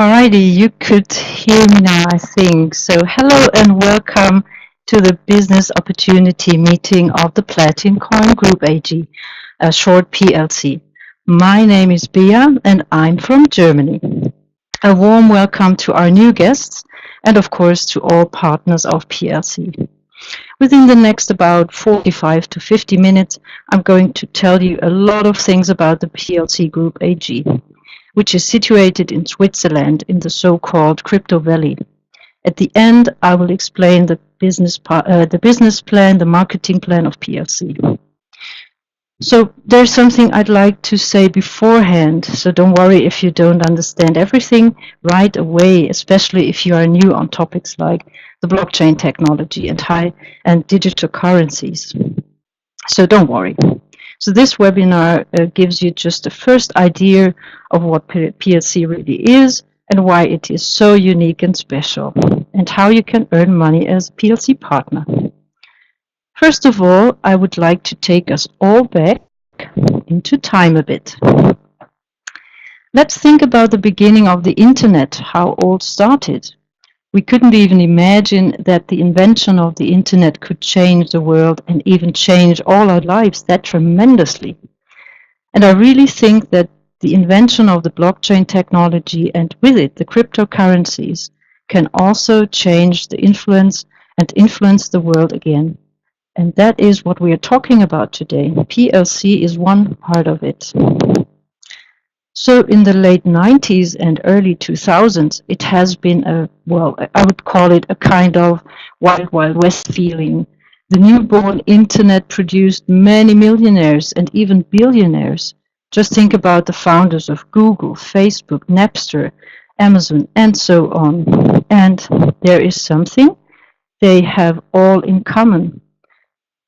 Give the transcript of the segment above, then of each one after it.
Alrighty, you could hear me now, I think. So, hello and welcome to the business opportunity meeting of the Platin Coin Group AG, a short PLC. My name is Bea and I'm from Germany. A warm welcome to our new guests and, of course, to all partners of PLC. Within the next about 45 to 50 minutes, I'm going to tell you a lot of things about the PLC Group AG, which is situated in Switzerland in the so-called Crypto Valley. At the end, I will explain the business plan, the marketing plan of PLC. So there's something I'd like to say beforehand, so don't worry if you don't understand everything right away, especially if you are new on topics like the blockchain technology and high and digital currencies. So don't worry. So this webinar gives you just the first idea of what PLC really is and why it is so unique and special, and how you can earn money as a PLC partner. First of all, I would like to take us all back into time a bit. Let's think about the beginning of the internet, how all started. We couldn't even imagine that the invention of the internet could change the world and even change all our lives that tremendously. And I really think that the invention of the blockchain technology and with it the cryptocurrencies can also change the influence the world again. And that is what we are talking about today. PLC is one part of it. So in the late 90s and early 2000s, it has been I would call it a kind of wild, wild west feeling. The newborn internet produced many millionaires and even billionaires. Just think about the founders of Google, Facebook, Napster, Amazon, and so on. And there is something they have all in common.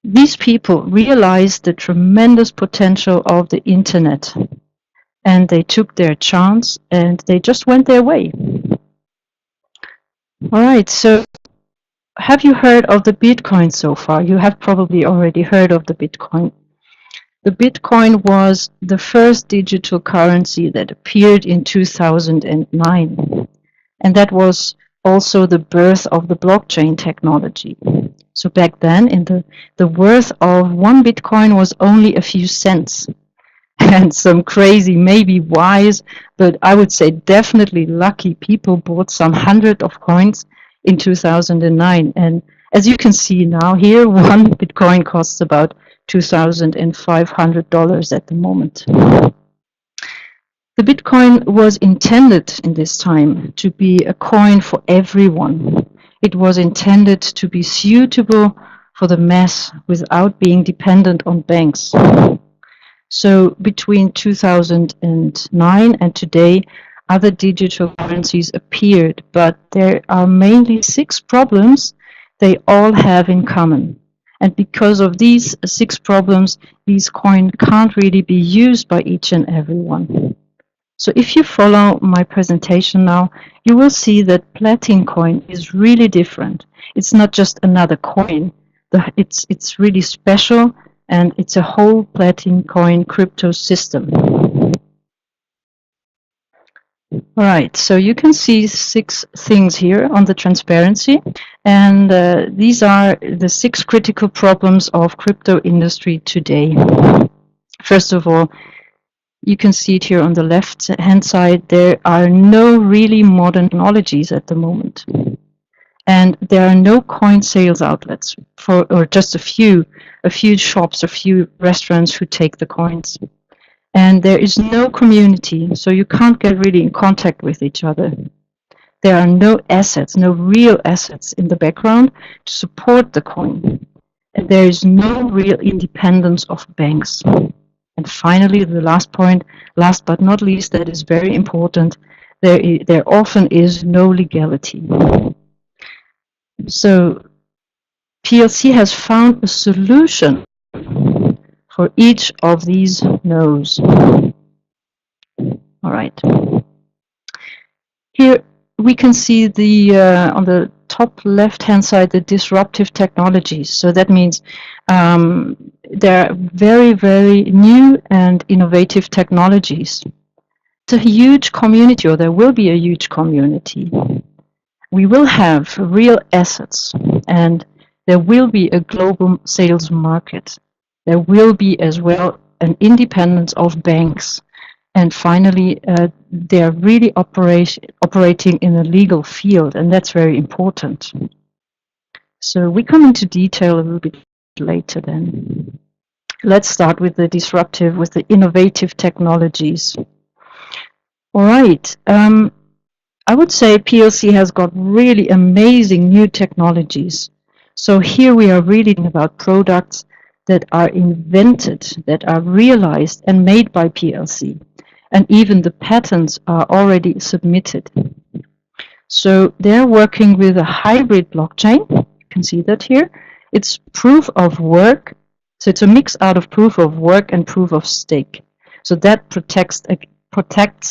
These people realized the tremendous potential of the internet, and they took their chance and they just went their way. All right, so have you heard of the Bitcoin so far? You have probably already heard of the Bitcoin. The Bitcoin was the first digital currency that appeared in 2009, and that was also the birth of the blockchain technology. So back then, the worth of one Bitcoin was only a few cents. And some crazy, maybe wise, but I would say definitely lucky people bought some hundred of coins in 2009. And as you can see now here, one Bitcoin costs about $2,500 at the moment. The Bitcoin was intended in this time to be a coin for everyone. It was intended to be suitable for the mass without being dependent on banks. So between 2009 and today, other digital currencies appeared, but there are mainly 6 problems they all have in common. And because of these 6 problems, these coins can't really be used by each and everyone. So if you follow my presentation now, you will see that Platin coin is really different. It's not just another coin. It's really special, and it's a whole Platin coin crypto system. All right, so you can see 6 things here on the transparency, and these are the 6 critical problems of crypto industry today. First of all, you can see it here on the left-hand side, there are no really modern technologies at the moment. And there are no coin sales outlets, or just a few shops, a few restaurants who take the coins. And there is no community, so you can't get really in contact with each other. There are no assets, no real assets in the background to support the coin. And there is no real independence of banks. And finally, the last point, last but not least, that is very important, there often is no legality. So PLC has found a solution for each of these no's. All right. Here we can see on the top left-hand side, the disruptive technologies. So that means there are very, very new and innovative technologies. a huge community, or there will be a huge community. We will have real assets, and there will be a global sales market. There will be as well an independence of banks. And finally, they're really operating in a legal field, and that's very important. So we come into detail a little bit later then. Let's start with the disruptive, with the innovative technologies. All right. I would say PLC has got really amazing new technologies. So here we are reading about products that are invented, that are realized and made by PLC. And even the patents are already submitted. So they're working with a hybrid blockchain. You can see that here. It's proof of work. So it's a mix out of proof of work and proof of stake. So that protects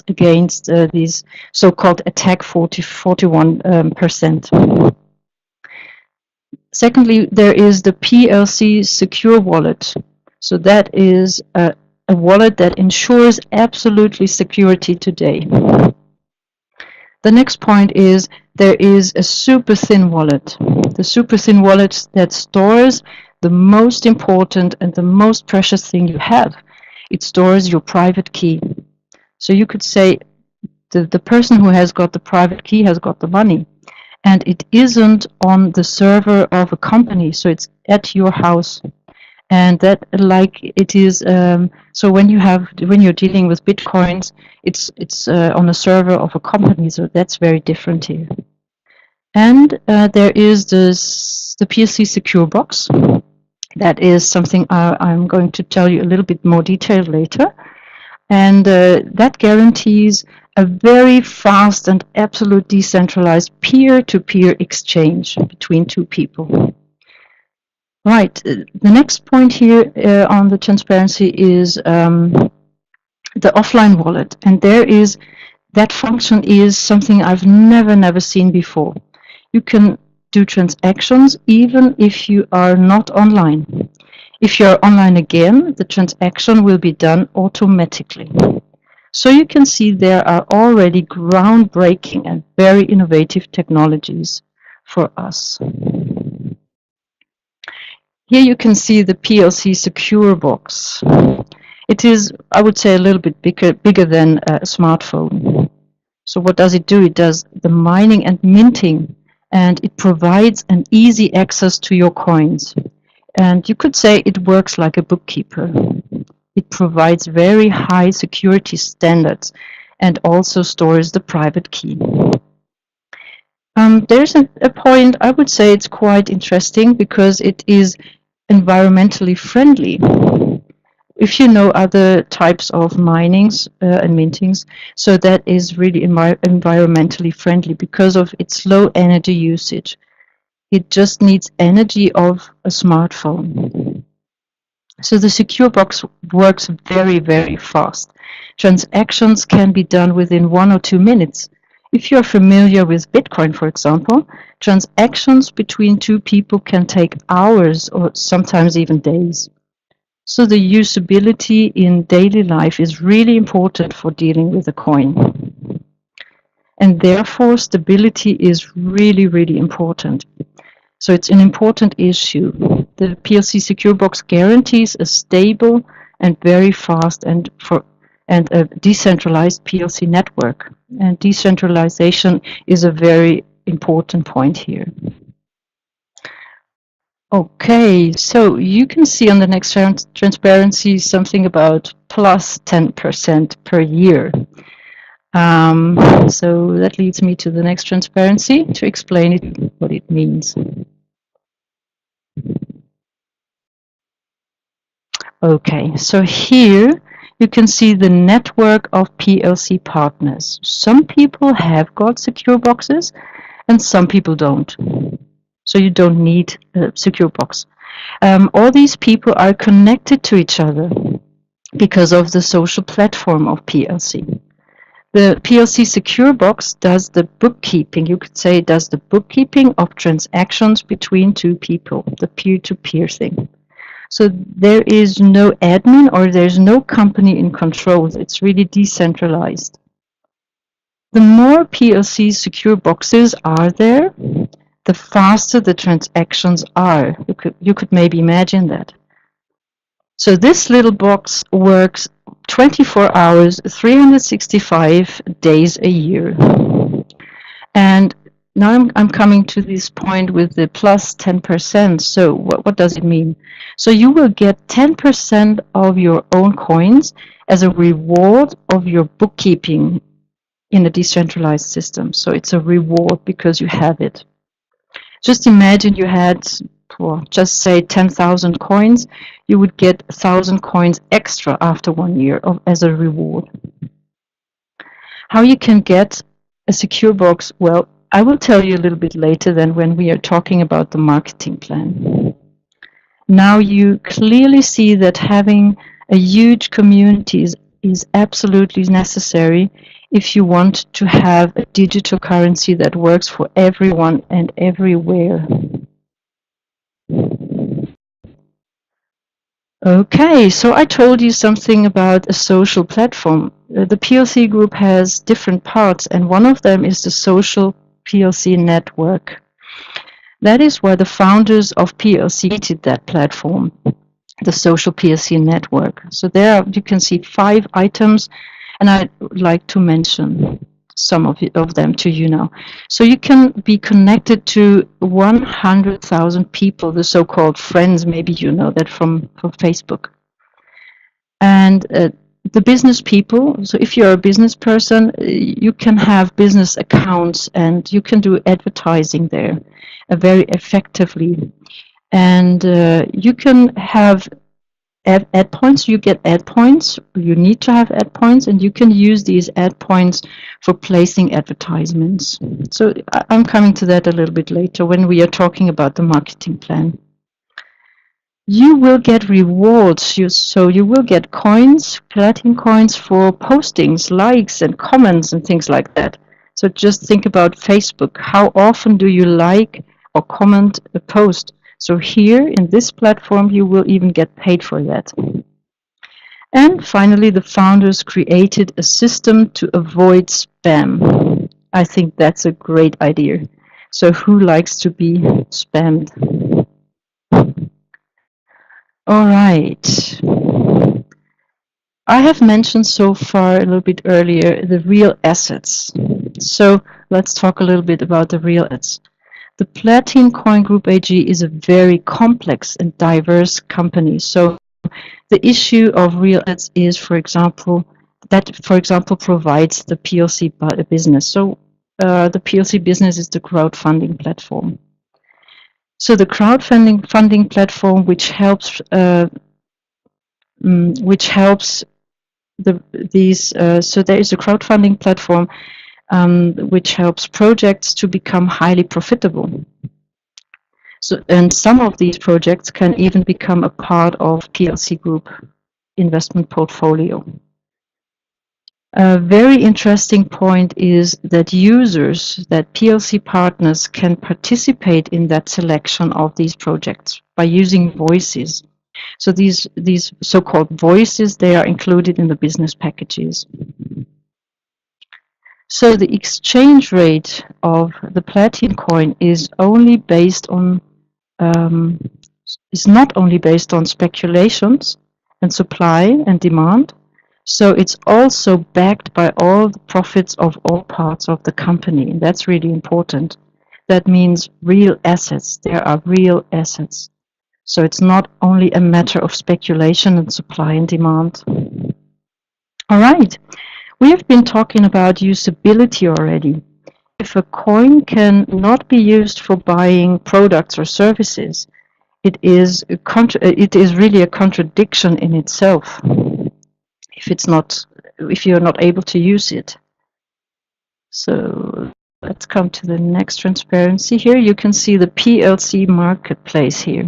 against these so-called attack 41%. Secondly, there is the PLC secure wallet. So that is a wallet that ensures absolutely security today. The next point is there is a super thin wallet. The super thin wallet that stores the most important and the most precious thing you have. It stores your private key. So you could say the person who has got the private key has got the money. And it isn't on the server of a company, so it's at your house. And that, like it is, so when you're dealing with bitcoins, it's on a server of a company, so that's very different here. And there is the PLC secure box. That is something I'm going to tell you a little bit more detail later. And that guarantees a very fast and absolute decentralized peer-to-peer exchange between two people. Right, the next point here on the transparency is the offline wallet. And that function is something I've never seen before. You can do transactions even if you are not online. If you're online again, the transaction will be done automatically. So you can see there are already groundbreaking and very innovative technologies for us. Here you can see the PLC secure box. It is, I would say, a little bit bigger than a smartphone. So what does it do? It does the mining and minting, and it provides an easy access to your coins. And you could say it works like a bookkeeper. It provides very high security standards and also stores the private key. There's a point, I would say it's quite interesting because it is environmentally friendly. If you know other types of minings and mintings, so that is really environmentally friendly because of its low energy usage. It just needs energy of a smartphone. So the secure box works very fast. Transactions can be done within 1 or 2 minutes. If you're familiar with Bitcoin, for example, transactions between two people can take hours or sometimes even days. So the usability in daily life is really important for dealing with a coin. And therefore, stability is really important. So it's an important issue. The PLC secure box guarantees a stable and very fast and a decentralized PLC network. And decentralization is a very important point here. Okay, so you can see on the next transparency something about plus 10% per year. So that leads me to the next transparency to explain what it means. Okay, so here you can see the network of PLC partners. Some people have got secure boxes and some people don't. So you don't need a secure box. All these people are connected to each other because of the social platform of PLC. The PLC secure box does the bookkeeping. You could say it does the bookkeeping of transactions between two people, the peer-to-peer thing. So there is no admin or there's no company in control. It's really decentralized. The more PLC secure boxes are there, the faster the transactions are. You could maybe imagine that. So this little box works 24 hours, 365 days a year. And now I'm coming to this point with the plus 10%. So what does it mean? So you will get 10% of your own coins as a reward of your bookkeeping in a decentralized system. So it's a reward because you have it. Just imagine you had, just say 10,000 coins, you would get 1,000 coins extra after 1 year as a reward. How you can get a secure box? Well, I will tell you a little bit later than when we are talking about the marketing plan. Now you clearly see that having a huge community is absolutely necessary if you want to have a digital currency that works for everyone and everywhere. Okay, so I told you something about a social platform. The PLC group has different parts, and one of them is the social PLC network. That is why the founders of PLC created that platform, the social PLC network. So there you can see 5 items, and I'd like to mention some of them to you now. So you can be connected to 100,000 people, the so-called friends, maybe you know that from Facebook. And the business people, so if you're a business person, you can have business accounts and you can do advertising there very effectively. And you can have ad points. You get ad points. You need to have ad points, and you can use these ad points for placing advertisements. So I'm coming to that a little bit later when we are talking about the marketing plan. You will get rewards. So you will get coins, platinum coins for postings, likes, and comments and things like that. So just think about Facebook. How often do you like or comment a post? So here in this platform, you will even get paid for that. And finally, the founders created a system to avoid spam. I think that's a great idea. So who likes to be spammed? All right. I have mentioned so far a little bit earlier the real assets. So let's talk a little bit about the real assets. The Platin Coin Group AG is a very complex and diverse company. So the issue of real assets is, for example, provides the PLC business. So the PLC business is the crowdfunding platform. So the crowdfunding platform, which helps so there is a crowdfunding platform which helps projects to become highly profitable. So, and some of these projects can even become a part of PLC Group investment portfolio. A very interesting point is that PLC partners can participate in that selection of these projects by using voices. So these so-called voices, they are included in the business packages. So the exchange rate of the Platin coin is only based on is not only based on speculations and supply and demand. So it's also backed by all the profits of all parts of the company. And that's really important. That means real assets. There are real assets. So it's not only a matter of speculation and supply and demand. All right. We have been talking about usability already. If a coin can not be used for buying products or services, it is really a contradiction in itself if you're not able to use it. So let's come to the next transparency. Here you can see the PLC marketplace here.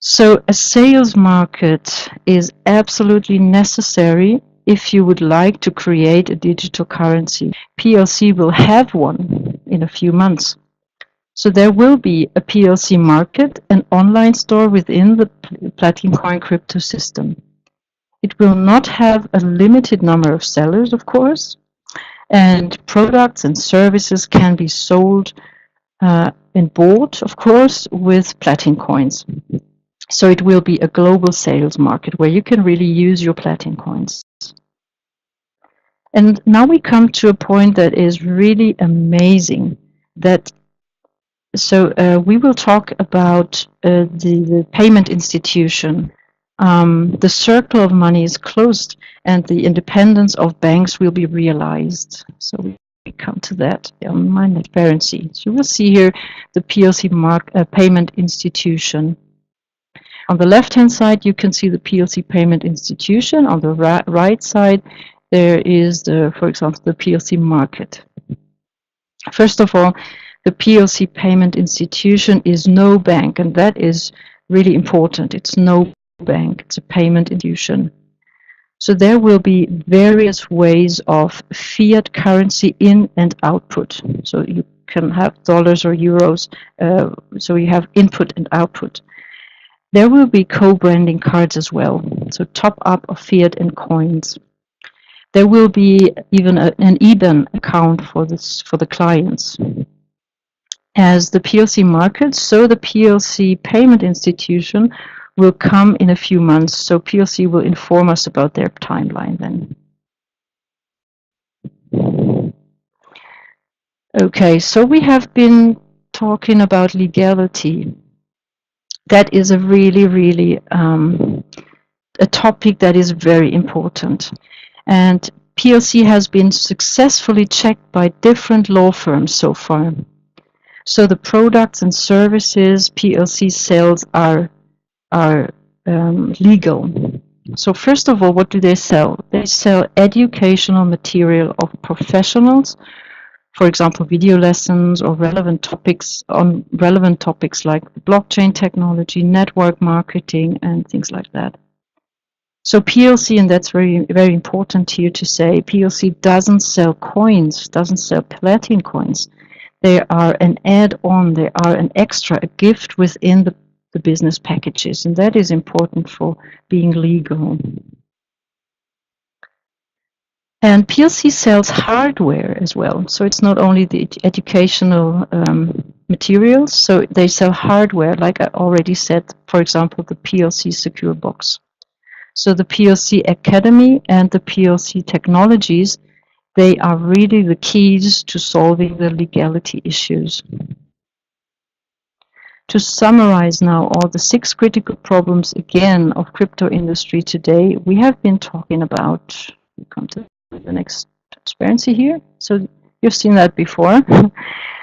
So a sales market is absolutely necessary if you would like to create a digital currency. PLC will have one in a few months. So there will be a PLC market, an online store within the Platin Coin crypto system. It will not have a limited number of sellers, of course, And products and services can be sold and bought, of course, with platin coins. So it will be a global sales market where you can really use your platin coins. And now we come to a point that is really amazing. We will talk about the payment institution. The circle of money is closed, and the independence of banks will be realized. So we come to that on my transparency. So you will see here the PLC payment institution. On the left-hand side, you can see the PLC payment institution. On the right side, there is, for example, the PLC market. First of all, the PLC payment institution is no bank, and that is really important. It's no bank, it's a payment institution. So there will be various ways of fiat currency in and output. So you can have dollars or euros, so you have input and output. There will be co-branding cards as well, so top up of fiat and coins. There will be even an IBAN account for the clients. As the PLC market, so the PLC payment institution will come in a few months. So PLC will inform us about their timeline then. Okay, so we have been talking about legality. That is a really a topic that is very important. And PLC has been successfully checked by different law firms so far. So the products and services PLC sells are legal. So first of all, what do they sell? They sell educational material of professionals, for example, video lessons or relevant topics like blockchain technology, network marketing, and things like that. So PLC, and that's very important here to say, PLC doesn't sell coins, doesn't sell platin coins. They are an add-on, they are an extra, a gift within the business packages, and that is important for being legal. And PLC sells hardware as well, so it's not only the educational materials, so they sell hardware, like I already said, for example, the PLC Secure Box. So the PLC Academy and the PLC technologies, they are really the keys to solving the legality issues. To summarize now all the 6 critical problems again of crypto industry today, we have been talking about, we come to the next transparency here. So you've seen that before.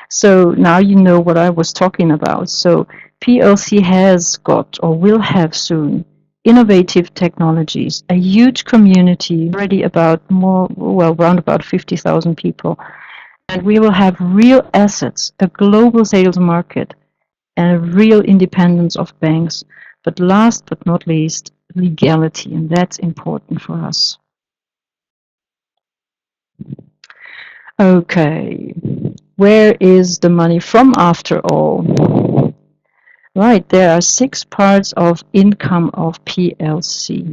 So now you know what I was talking about. So PLC has got or will have soon innovative technologies, a huge community, already around about 50,000 people. And we will have real assets, a global sales market, and a real independence of banks. But last but not least, legality, and that's important for us. Okay, where is the money from after all? Right, there are 6 parts of income of PLC.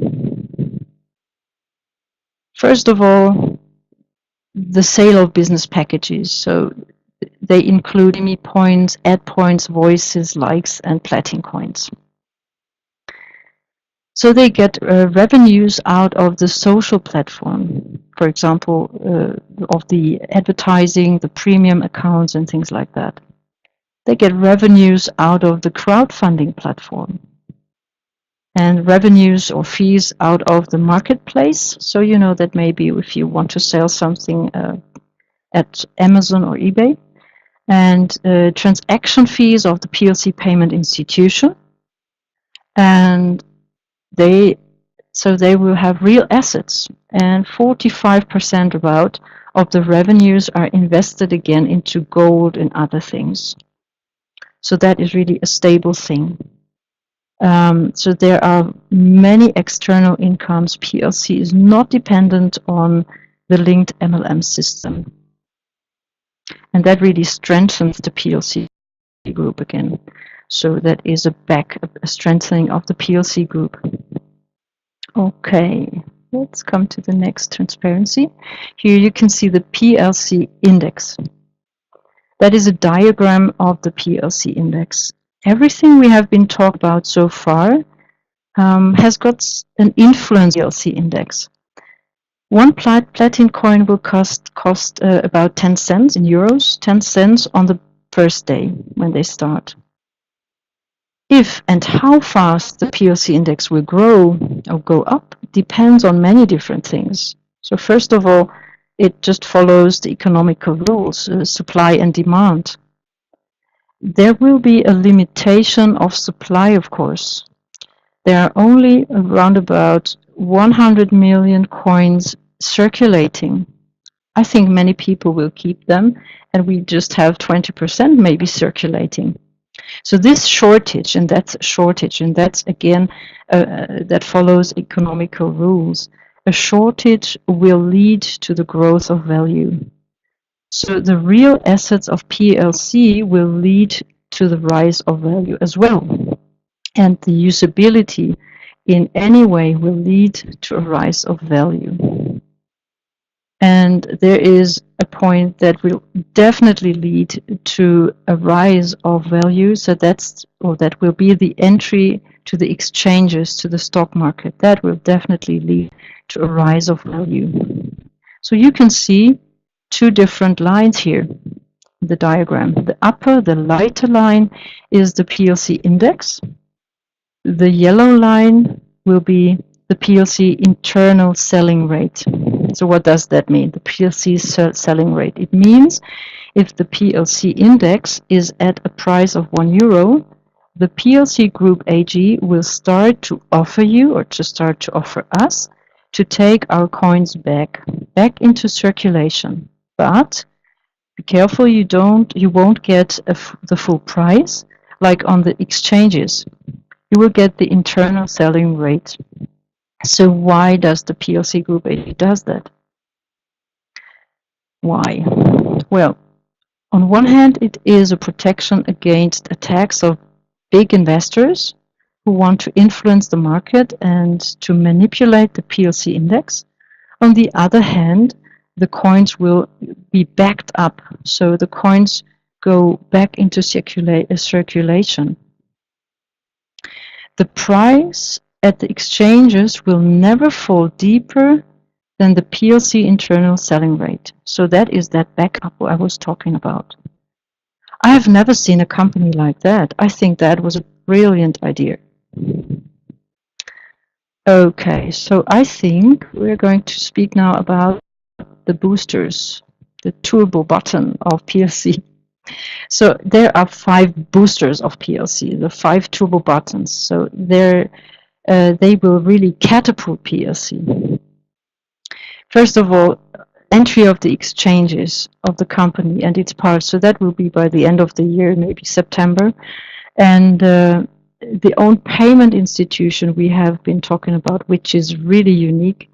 First of all, the sale of business packages. So they include IMI points, ad points, voices, likes, and platin coins. So they get revenues out of the social platform, for example, of the advertising, the premium accounts, and things like that. They get revenues out of the crowdfunding platform and revenues or fees out of the marketplace. So you know that maybe if you want to sell something at Amazon or eBay, and transaction fees of the PLC payment institution, and they will have real assets, and 45% about of the revenues are invested again into gold and other things. So that is really a stable thing. So there are many external incomes. PLC is not dependent on the linked MLM system. And that really strengthens the PLC group again. So that is a strengthening of the PLC group. Okay, Let's come to the next transparency. Here you can see the PLC index. That is a diagram of the PLC index. Everything we have been talked about so far has got an influence on the PLC index. One platinum coin will cost about 10 cents in euros, 10 cents on the first day when they start. If and how fast the PLC index will grow or go up depends on many different things. So first of all, it just follows the economical rules, supply and demand. There will be a limitation of supply, of course. There are only around about 100 million coins circulating. I think many people will keep them, and we just have 20% maybe circulating. So this shortage, and that's again, that follows economical rules. A shortage will lead to the growth of value. So the real assets of PLC will lead to the rise of value as well. And the usability in any way will lead to a rise of value. And there is a point that will definitely lead to a rise of value. So that will be the entry to the exchanges, to the stock market. That will definitely lead to a rise of value. So you can see two different lines here in the diagram. The upper, the lighter line is the PLC index. The yellow line will be the PLC internal selling rate. So what does that mean, the PLC selling rate? It means if the PLC index is at a price of €1, the PLC Group AG will start to offer you, or to start to offer us, to take our coins back into circulation. But be careful, you won't get the full price like on the exchanges. You will get the internal selling rate. So why does the PLC Group AG does that? Why? Well, on one hand, it is a protection against attacks of big investors who want to influence the market and to manipulate the PLC index. On the other hand, the coins will be backed up, so the coins go back into circulation. The price at the exchanges will never fall deeper than the PLC internal selling rate. So that is that backup I was talking about. I have never seen a company like that. I think that was a brilliant idea. Okay, so I think we're going to speak now about the boosters, the turbo button of PLC. So there are 5 boosters of PLC, the 5 turbo buttons. So they will really catapult PLC. First of all, entry of the exchanges of the company and its parts. So that will be by the end of the year, maybe September. And the own payment institution we have been talking about, which is really unique,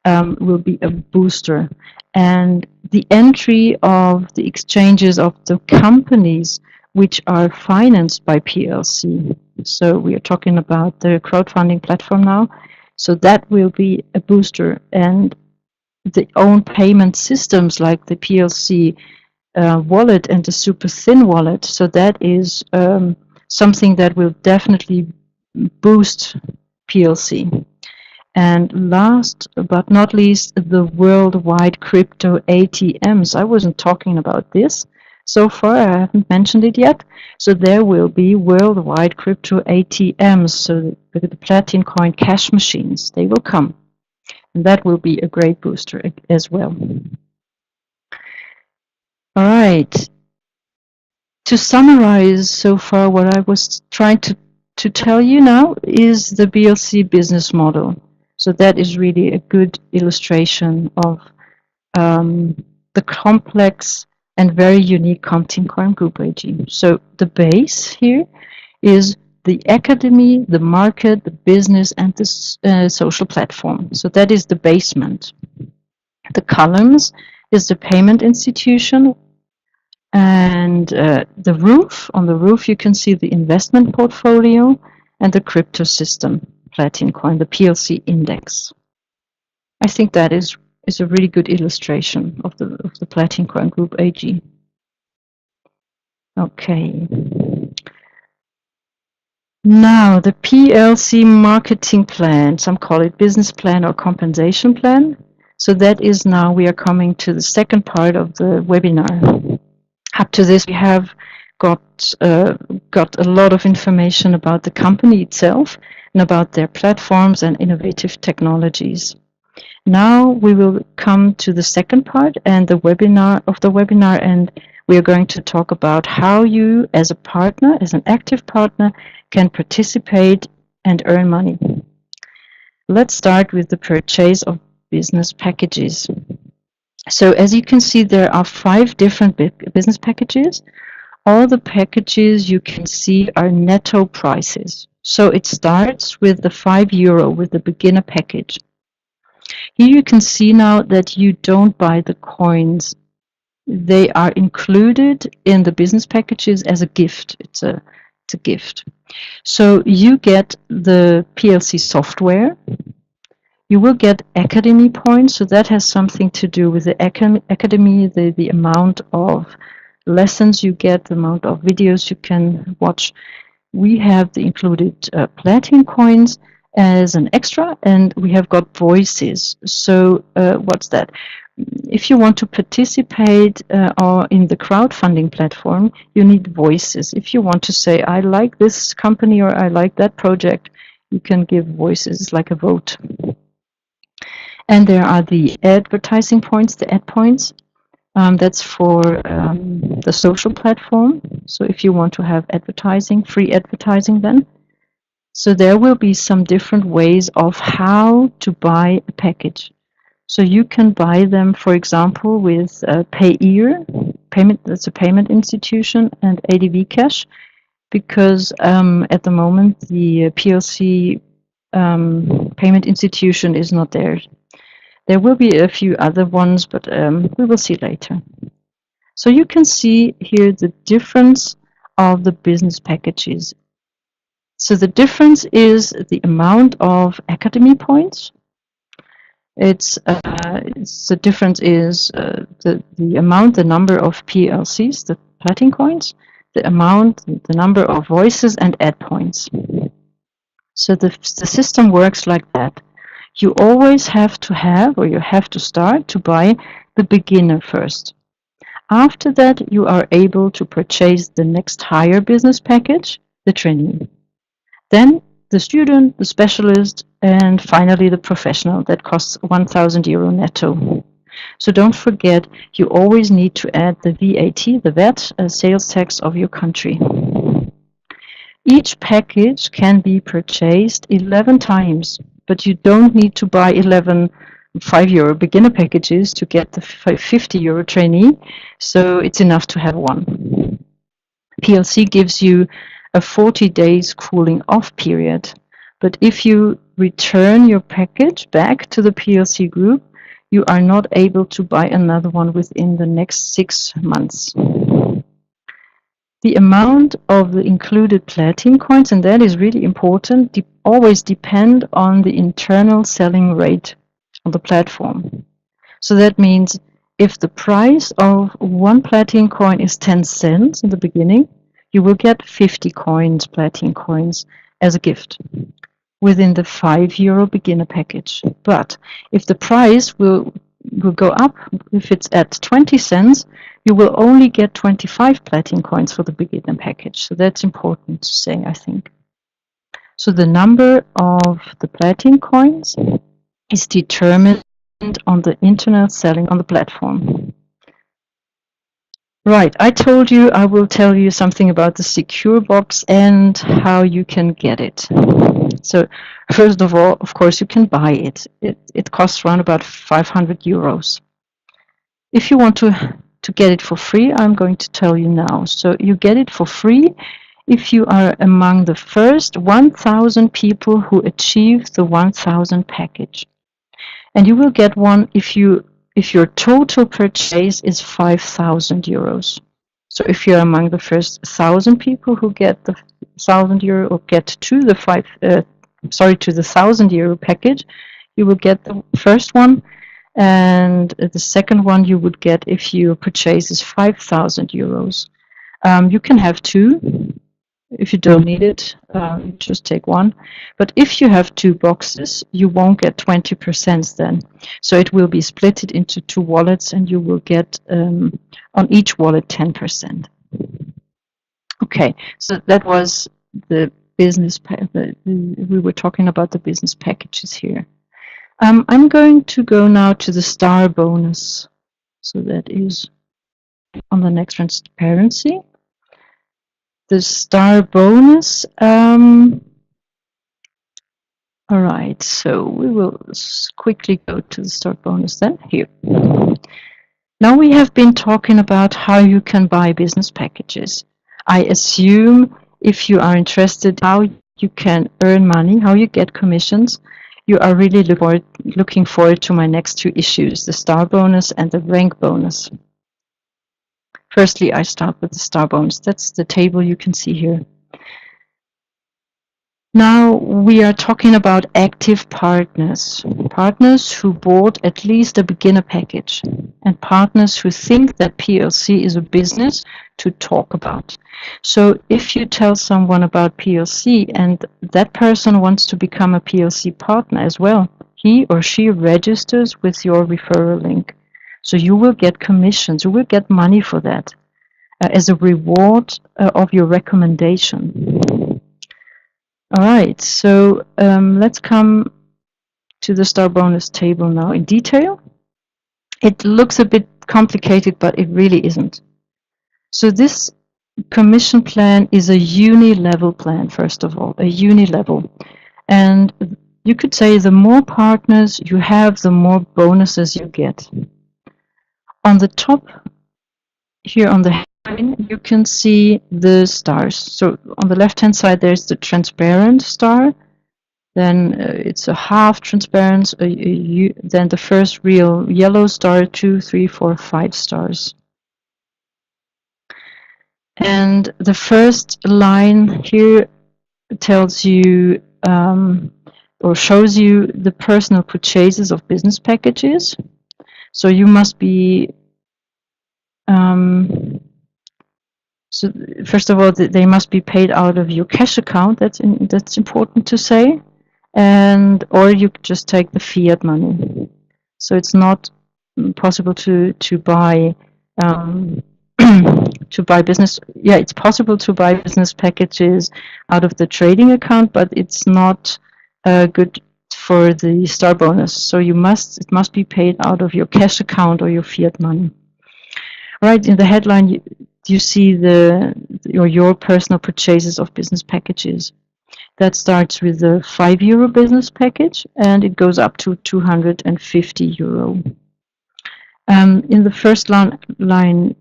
will be a booster. And the entry of the exchanges of the companies which are financed by PLC. So we are talking about the crowdfunding platform now. So that will be a booster. And the own payment systems like the PLC wallet and the super thin wallet. So that is something that will definitely boost PLC. And last but not least, the worldwide crypto ATMs. I wasn't talking about this so far, I haven't mentioned it yet. So there will be worldwide crypto ATMs, so the platinum coin cash machines, they will come. And that will be a great booster as well. All right. To summarize so far, what I was trying to tell you now is the PLC business model. So that is really a good illustration of the complex and very unique Platin Coin Group AG. So the base here is the academy, the market, the business, and the social platform. So that is the basement. The columns is the payment institution, and the roof. On the roof you can see the investment portfolio and the crypto system, Platin Coin, the PLC index. I think that is a really good illustration of the Platin Coin Group AG. Okay. Now the PLC marketing plan, some call it business plan or compensation plan. So that is now we are coming to the second part of the webinar. Up to this we have got a lot of information about the company itself and about their platforms and innovative technologies. Now we will come to the second part and the webinar, and we are going to talk about how you as a partner, as an active partner, can participate and earn money. Let's start with the purchase of business packages. So as you can see, there are 5 different business packages. All the packages you can see are netto prices. So it starts with the €5 with the beginner package. Here you can see now that you don't buy the coins. They are included in the business packages as a gift. It's a gift. So you get the PLC software. You will get academy points. So that has something to do with the academy, the amount of lessons you get, the amount of videos you can watch. We have the included platinum coins as an extra, and we have got voices. So what's that? If you want to participate or in the crowdfunding platform, you need voices. If you want to say, I like this company or I like that project, you can give voices like a vote. And there are the advertising points, the ad points. That's for the social platform. So if you want to have advertising, free advertising then. So there will be some different ways of how to buy a package. So you can buy them, for example, with Payeer, that's a payment institution, and ADV Cash, because at the moment the PLC payment institution is not there. There will be a few other ones, but we will see later. So you can see here the difference of the business packages. So the difference is the amount of academy points. The difference is the amount, the number of PLCs, the platin coins, the amount, the number of voices and ad points. So the system works like that. You always have to have, or you have to start to buy the beginner first. After that, you are able to purchase the next higher business package, the trainee. Then the student, the specialist, and finally the professional that costs €1,000 netto. So don't forget, you always need to add the VAT, the VAT, sales tax of your country. Each package can be purchased 11 times, but you don't need to buy 11 €5 beginner packages to get the €50 trainee, so it's enough to have one. PLC gives you a 40 days cooling off period, but if you return your package back to the PLC group, you are not able to buy another one within the next 6 months. The amount of the included platin coins, and that is really important, always depend on the internal selling rate on the platform. So that means if the price of one platin coin is 10 cents in the beginning, you will get 50 coins, platin coins, as a gift within the €5 beginner package. But if the price will go up, if it's at 20 cents, you will only get 25 platin coins for the beginner package. So that's important to say, I think. So the number of the platin coins is determined on the internal selling on the platform. Right, I told you I will tell you something about the secure box and how you can get it. So first of all, of course, you can buy it. It costs around about €500. If you want to get it for free, I'm going to tell you now. So you get it for free if you are among the first 1,000 people who achieve the 1,000 package. And you will get one if your total purchase is €5,000. So if you're among the first 1,000 people who get the €1,000 or get to the €1,000 package, you will get the first one, and the second one you would get if your purchase is 5,000 euros. You can have two. If you don't need it, just take one. But if you have two boxes, you won't get 20% then. So it will be split into two wallets, and you will get on each wallet 10%. Okay, so that was the business. We were talking about the business packages here. I'm going to go now to the star bonus. So that is on the next transparency. The star bonus. All right, so we will quickly go to the star bonus then. Here. Now we have been talking about how you can buy business packages. I assume if you are interested how you can earn money, how you get commissions, you are really looking forward to my next two issues, the star bonus and the rank bonus. Firstly, I start with the star bonus. That's the table you can see here. Now we are talking about active partners, partners who bought at least a beginner package, and partners who think that PLC is a business to talk about. So if you tell someone about PLC and that person wants to become a PLC partner as well, he or she registers with your referral link. So you will get commissions, you will get money for that as a reward of your recommendation. All right, so let's come to the star bonus table now in detail. It looks a bit complicated, but it really isn't. So this commission plan is a uni-level plan, first of all, a uni-level. And you could say the more partners you have, the more bonuses you get. On the top here on the headline, you can see the stars. So on the left-hand side, there's the transparent star. Then it's a half transparent, then the first real yellow star, 2, 3, 4, 5 stars. And the first line here tells you or shows you the personal purchases of business packages. So you must be, so first of all, they must be paid out of your cash account. That's important to say. And or you just take the fiat money. So it's not possible to buy to buy business. Yeah, it's possible to buy business packages out of the trading account, but it's not good for the star bonus. So it must be paid out of your cash account or your fiat money. Right in the headline, you see your personal purchases of business packages. That starts with a €5 business package, and it goes up to €250. In the first line,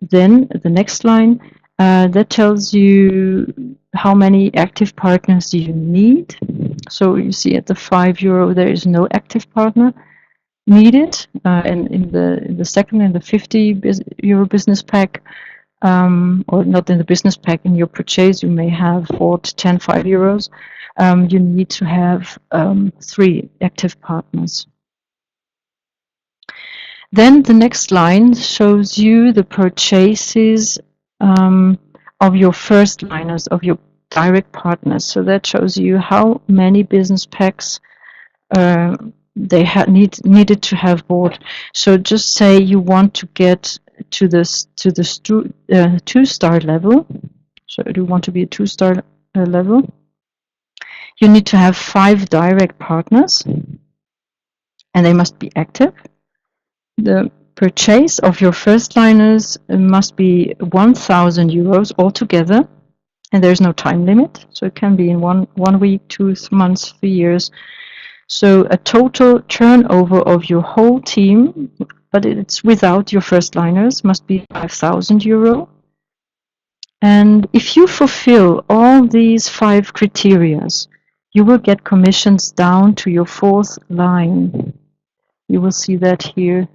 then the next line, that tells you how many active partners you need. So you see at the €5, there is no active partner needed. And in the second and the €50 business pack, or not in the business pack, in your purchase, you may have bought 10 €5. You need to have 3 active partners. Then the next line shows you the purchases of your first liners, of your direct partners. So that shows you how many business packs they needed to have bought. So just say you want to get to this 2-star level. So you want to be a 2-star level. You need to have 5 direct partners, and they must be active. The purchase of your first liners must be €1,000 altogether, and there's no time limit. So it can be in one week, 2 months, 3 years. So a total turnover of your whole team, but it's without your first liners, must be €5,000. And if you fulfill all these 5 criteria, you will get commissions down to your 4th line. You will see that here.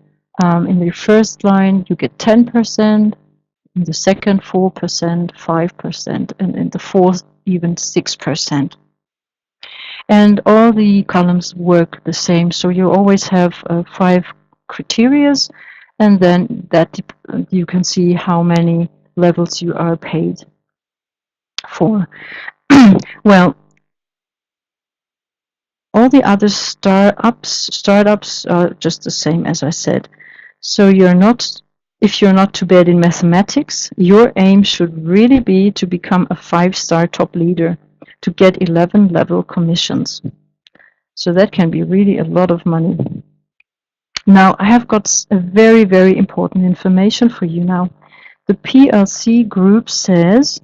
In the first line, you get 10%, in the second 4%, 5%, and in the fourth even 6%. and all the columns work the same. So you always have 5 criterias, and then that you can see how many levels you are paid for. Well, all the other startups are just the same as I said. So if you're not too bad in mathematics, your aim should really be to become a 5-star top leader, to get 11 level commissions. So that can be really a lot of money. Now, I have got a very, very important information for you now. The PLC group says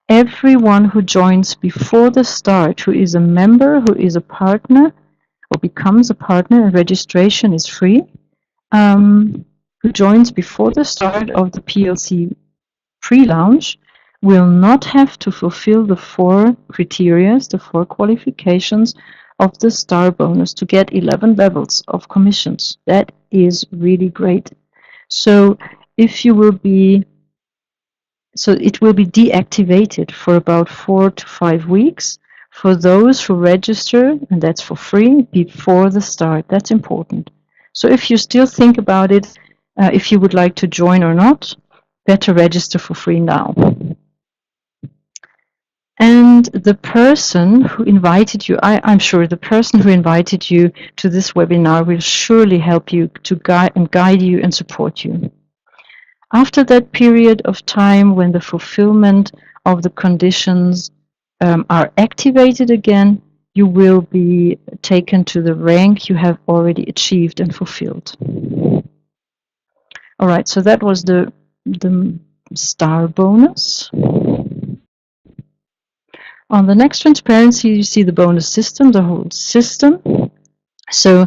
everyone who joins before the start, who is a member, who is a partner, or becomes a partner, and registration is free, who joins before the start of the PLC pre-launch will not have to fulfill the 4 criteria, the 4 qualifications of the star bonus to get 11 levels of commissions. That is really great. So if you will be, so it will be deactivated for about 4 to 5 weeks for those who register, and that's for free, before the start. That's important. So if you still think about it, if you would like to join or not, better register for free now. And the person who invited you, I'm sure the person who invited you to this webinar will surely help you to guide you and support you. After that period of time when the fulfillment of the conditions are activated again, you will be taken to the rank you have already achieved and fulfilled. All right, so that was the star bonus. On the next transparency, you see the bonus system, the whole system. So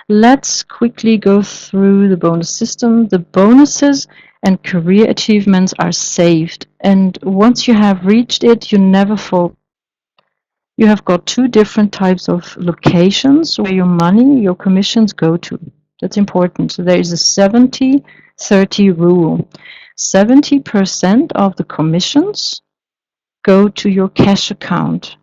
let's quickly go through the bonus system. The bonuses and career achievements are saved, and once you have reached it, you never fall. You have got 2 different types of locations where your money, your commissions go to. That's important. So there is a 70-30 rule. 70% of the commissions go to your cash account.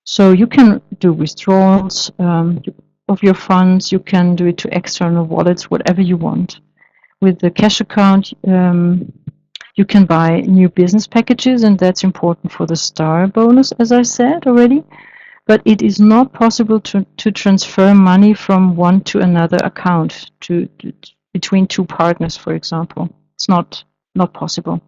So you can do withdrawals of your funds, you can do it to external wallets, whatever you want. With the cash account, you can buy new business packages, and that's important for the star bonus, as I said already. But it is not possible to transfer money from one to another account, between 2 partners, for example. It's not possible.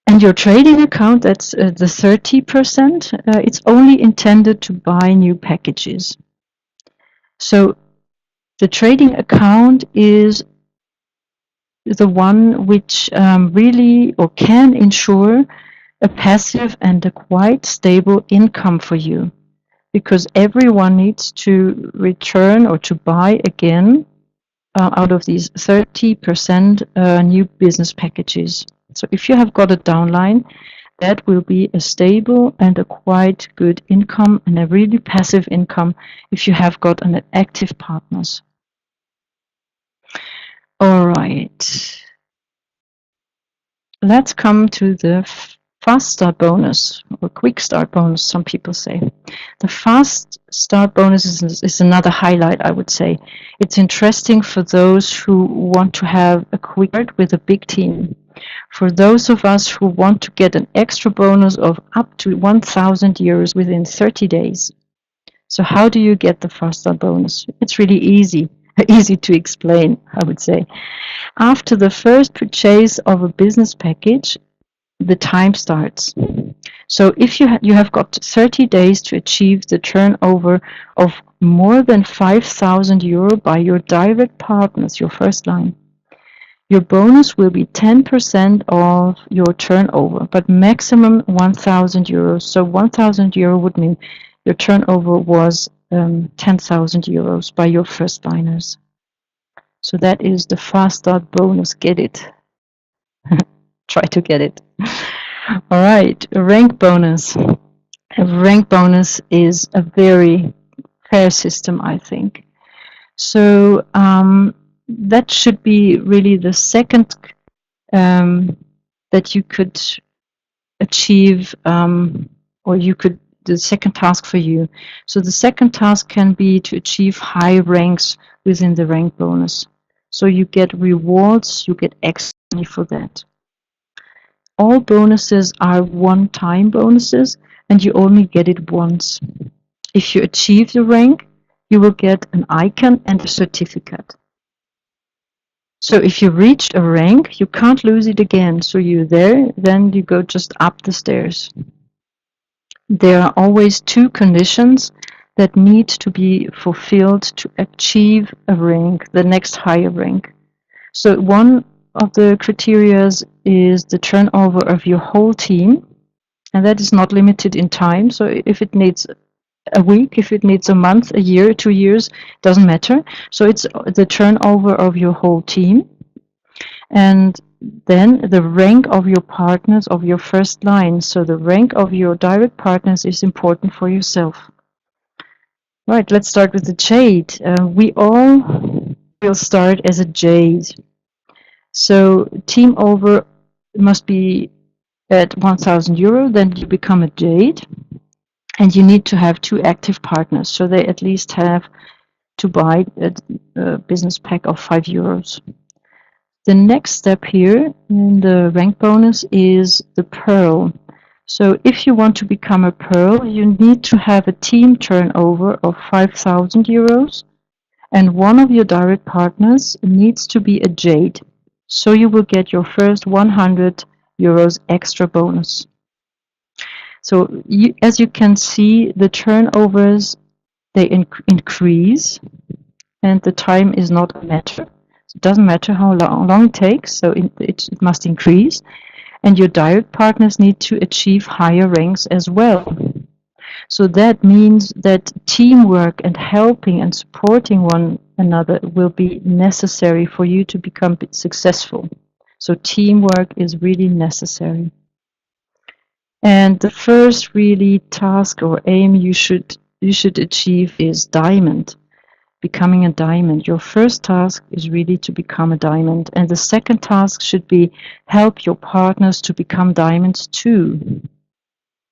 And your trading account, that's the 30%, it's only intended to buy new packages. So the trading account is the one which really or can ensure a passive and a quite stable income for you, because everyone needs to return or to buy again out of these 30% new business packages. So if you have got a downline, that will be a stable and a quite good income, and a really passive income if you have got an active partners. All right. Let's come to the fast start bonus, or quick start bonus, some people say. The fast start bonus is another highlight, I would say. It's interesting for those who want to have a quick start with a big team. For those of us who want to get an extra bonus of up to 1,000 euros within 30 days. So how do you get the fast start bonus? It's really easy to explain, I would say. After the first purchase of a business package, the time starts. So if you have got 30 days to achieve the turnover of more than 5,000 euro by your direct partners, your first line, your bonus will be 10% of your turnover, but maximum 1,000 euros. So 1,000 euro would mean your turnover was 10,000 euros by your first liners. So that is the fast start bonus. Get it? Try to get it. All right, a rank bonus. A rank bonus is a very fair system, I think. So that should be really the second that you could achieve, or you could the second task for you. So the second task can be to achieve high ranks within the rank bonus. So you get rewards, you get extra money for that. All bonuses are one-time bonuses, and you only get it once. If you achieve the rank, you will get an icon and a certificate. So if you reached a rank, you can't lose it again. So you're there, then you go just up the stairs. There are always two conditions that need to be fulfilled to achieve a rank, the next higher rank. So one of the criteria is the turnover of your whole team, and that is not limited in time. So if it needs a week, if it needs a month, a year, 2 years, doesn't matter. So it's the turnover of your whole team. And then the rank of your partners of your first line. So the rank of your direct partners is important for yourself. Right, let's start with the jade. We all will start as a jade. So team over must be at 1,000 euro, then you become a jade. And you need to have 2 active partners. So they at least have to buy a business pack of 5 euros. The next step here in the rank bonus is the pearl. So if you want to become a pearl, you need to have a team turnover of 5,000 euros, and one of your direct partners needs to be a jade. So you will get your first 100 euros extra bonus. So as you can see, the turnovers, they increase, and the time is not a matter. It doesn't matter how long it takes, so it must increase. And your direct partners need to achieve higher ranks as well. So that means that teamwork and helping and supporting one another will be necessary for you to become successful. So teamwork is really necessary. And the first really task or aim you should achieve is diamond. Becoming a diamond. Your first task is really to become a diamond, and the second task should be help your partners to become diamonds too.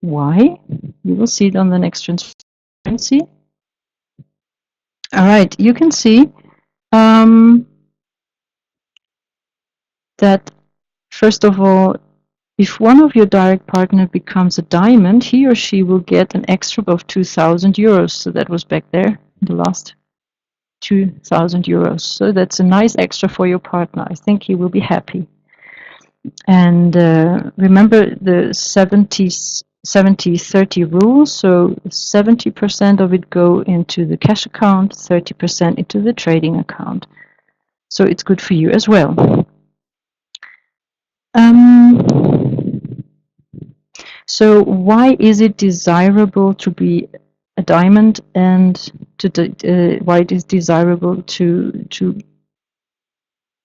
Why? You will see it on the next transparency. All right, you can see that first of all, if one of your direct partner becomes a diamond, he or she will get an extra of 2,000 euros. So that was back there in the last 2,000 euros. So that's a nice extra for your partner. I think he will be happy. And remember the 70-30 rule. So 70% of it go into the cash account, 30% into the trading account. So it's good for you as well. So why is it desirable to be a diamond, and why it is desirable to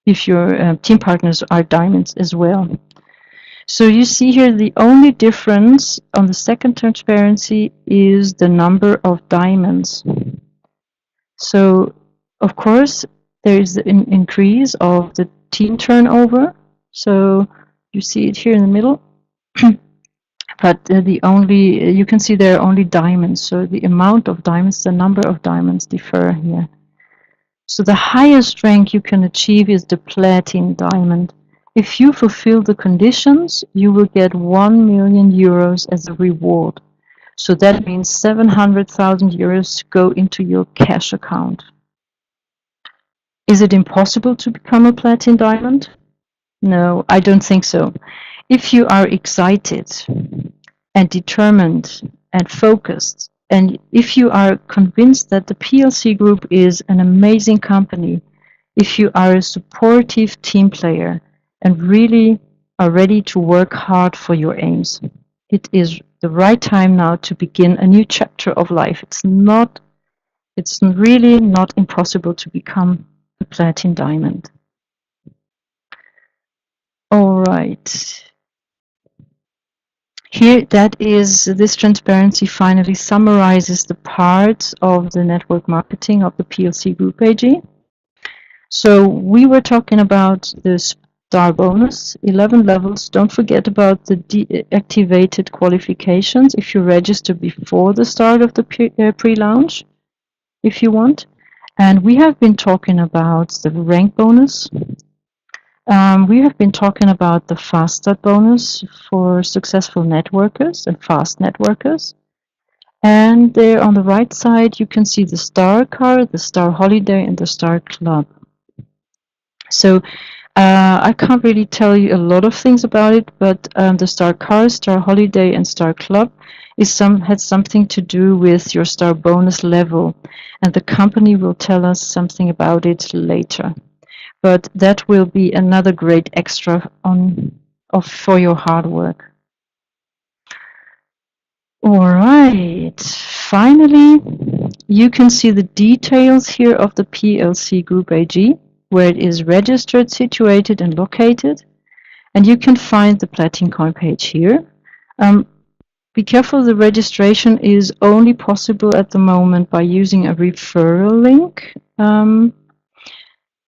if your team partners are diamonds as well? So you see here the only difference on the second transparency is the number of diamonds. So of course there is an increase of the team turnover. So you see it here in the middle. But you can see there are only diamonds. So the amount of diamonds, the number of diamonds differ here. So the highest rank you can achieve is the platinum diamond. If you fulfill the conditions, you will get 1 million euros as a reward. So that means 700,000 euros to go into your cash account. Is it impossible to become a platinum diamond? No, I don't think so. If you are excited and determined and focused, and if you are convinced that the PLC Group is an amazing company, if you are a supportive team player and really are ready to work hard for your aims, it is the right time now to begin a new chapter of life. It's really not impossible to become a platinum diamond. All right. Here, this transparency finally summarizes the parts of the network marketing of the PLC Group AG. So we were talking about the star bonus, 11 levels. Don't forget about the deactivated qualifications if you register before the start of the pre-launch, if you want. And we have been talking about the rank bonus. We have been talking about the fast start bonus for successful networkers and fast networkers. And there on the right side, you can see the star card, the star holiday, and the star club. So I can't really tell you a lot of things about it, but the star card, star holiday, and star club had something to do with your star bonus level, and the company will tell us something about it later. But that will be another great extra for your hard work. All right, finally, you can see the details here of the PLC Group AG, where it is registered, situated, and located. And you can find the Platin Coin page here. Be careful, the registration is only possible at the moment by using a referral link.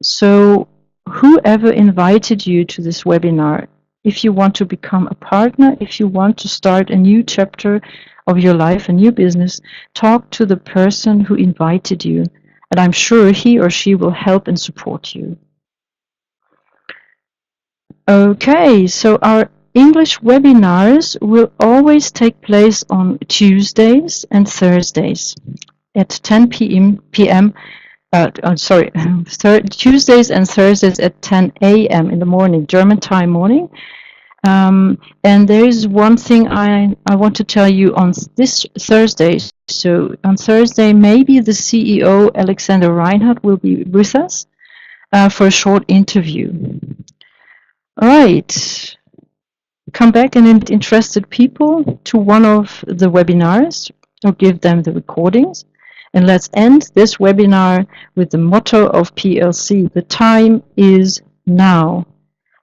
So whoever invited you to this webinar, if you want to become a partner, if you want to start a new chapter of your life, a new business, talk to the person who invited you, and I'm sure he or she will help and support you. Okay, so our English webinars will always take place on Tuesdays and Thursdays at 10 p.m. Tuesdays and Thursdays at 10 a.m. in the morning, German time morning. And there is one thing I want to tell you on this Thursday. So on Thursday, maybe the CEO, Alexander Reinhardt, will be with us for a short interview. All right. Come back and invite interested people to one of the webinars or give them the recordings. And let's end this webinar with the motto of PLC. The time is now.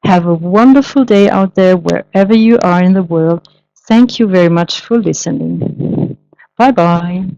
Have a wonderful day out there wherever you are in the world. Thank you very much for listening. Bye-bye.